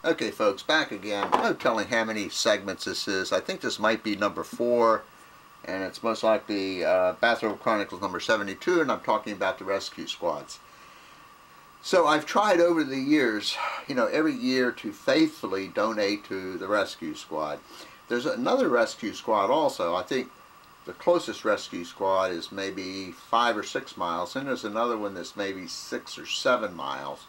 Okay folks, back again. No telling how many segments this is. I think this might be number 4, and it's most likely Bathrobe Chronicles number 72, and I'm talking about the rescue squads. So I've tried over the years, every year to faithfully donate to the rescue squad. There's another rescue squad also. I think the closest rescue squad is maybe 5 or 6 miles, and there's another one that's maybe 6 or 7 miles.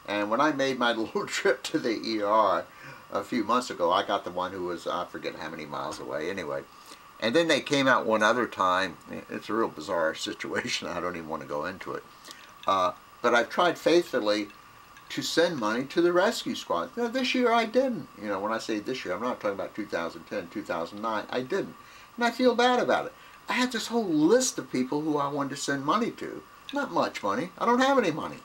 And when I made my little trip to the ER a few months ago, I got the one who was, I forget how many miles away, anyway. And then they came out one other time. It's a real bizarre situation. I don't even want to go into it. But I've tried faithfully to send money to the rescue squad. This year I didn't. When I say this year, I'm not talking about 2010, 2009. I didn't. And I feel bad about it. I had this whole list of people who I wanted to send money to. Not much money. I don't have any money.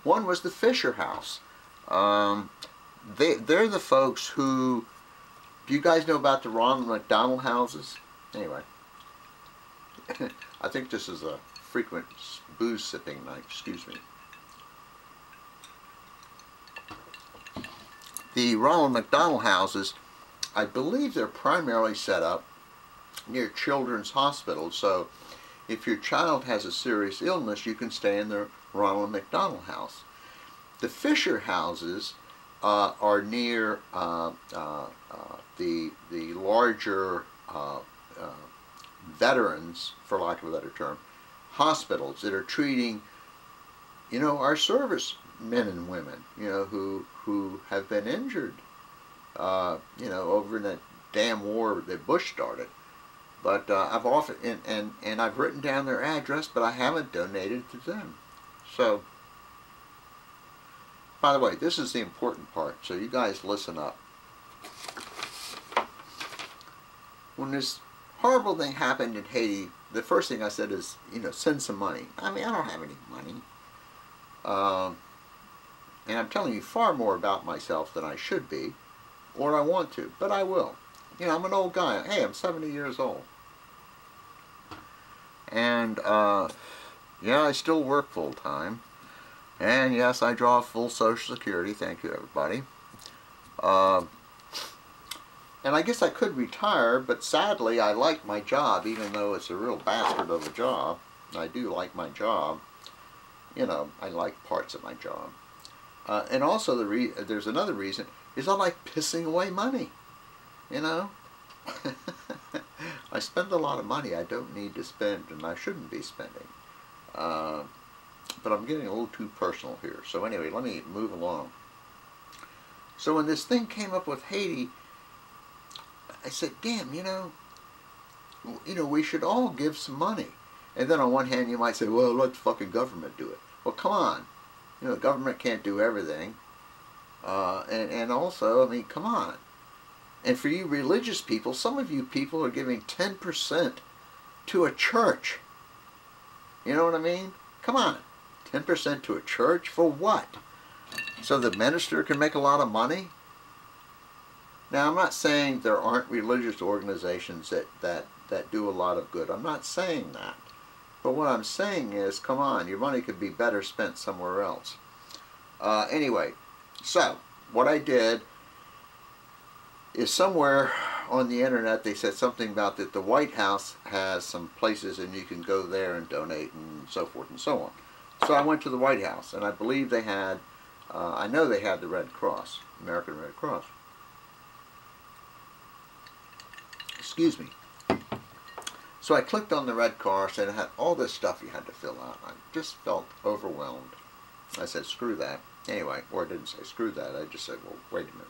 One was the Fisher House. They're the folks who, do you guys know about the Ronald McDonald houses? Anyway, I think this is a frequent booze sipping night, excuse me. The Ronald McDonald houses, I believe they're primarily set up near children's hospitals, so if your child has a serious illness, you can stay in the Ronald McDonald House. The Fisher houses are near the larger veterans, for lack of a better term, hospitals that are treating, our servicemen and women, who have been injured, over in that damn war that Bush started. But I've often, and I've written down their address, but I haven't donated to them. So, by the way, this is the important part, so you guys listen up. When this horrible thing happened in Haiti, the first thing I said is, send some money. I mean, I don't have any money. And I'm telling you far more about myself than I should be, or I want to, but I will. I'm an old guy. Hey, I'm 70 years old. And, yeah, I still work full-time. And, yes, I draw full Social Security. Thank you, everybody. And I guess I could retire, but sadly, I like my job, even though it's a real bastard of a job. I do like my job. I like parts of my job. And also, there's another reason, is I like pissing away money. I spend a lot of money I don't need to spend and I shouldn't be spending. But I'm getting a little too personal here. So anyway, let me move along. So when this thing came up with Haiti, I said, damn, we should all give some money. And then on one hand you might say, well, let the fucking government do it. Well, come on. The government can't do everything. And also, I mean, come on. And for you religious people, some of you people are giving 10% to a church. You know what I mean? Come on. 10% to a church? For what? So the minister can make a lot of money? Now, I'm not saying there aren't religious organizations that do a lot of good. I'm not saying that. But what I'm saying is, come on, your money could be better spent somewhere else. Anyway, so what I did is somewhere on the internet they said something about that the White House has some places and you can go there and donate and so forth and so on. So I went to the White House, and I believe they had, I know they had the Red Cross, American Red Cross. Excuse me. So I clicked on the Red Cross and it had all this stuff you had to fill out. I just felt overwhelmed. I said, screw that. Anyway, or I didn't say screw that, I just said, well, wait a minute.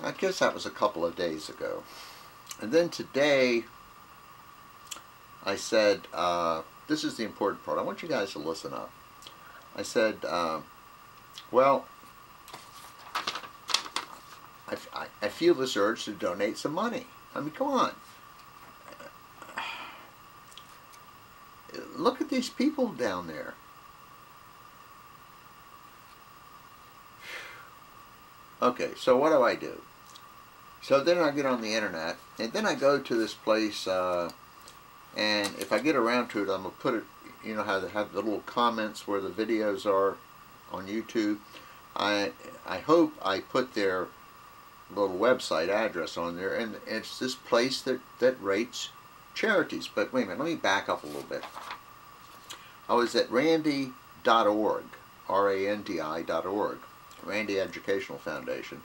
I guess that was a couple of days ago. And then today, I said, this is the important part. I want you guys to listen up. I said, well, I feel this urge to donate some money. I mean, come on. Look at these people down there. Okay, so what do? So then I get on the internet, and then I go to this place, and if I get around to it, I'm going to put it, how they have the little comments where the videos are on YouTube. I hope I put their little website address on there, and it's this place that rates charities. But wait a minute, let me back up a little bit. I was at randy.org, R-A-N-D-I.org, Randy Educational Foundation,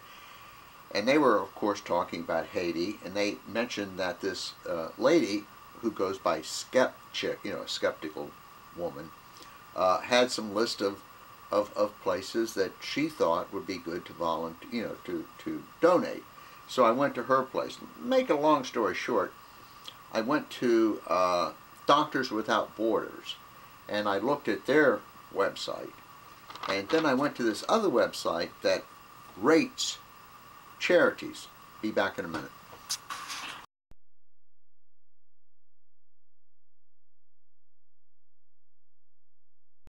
and they were, of course, talking about Haiti, and they mentioned that this lady who goes by Skepchick, a skeptical woman, had some list of places that she thought would be good to volunteer, to donate. So I went to her place. Make a long story short, I went to Doctors Without Borders, and I looked at their website, and then I went to this other website that rates charities. Be back in a minute.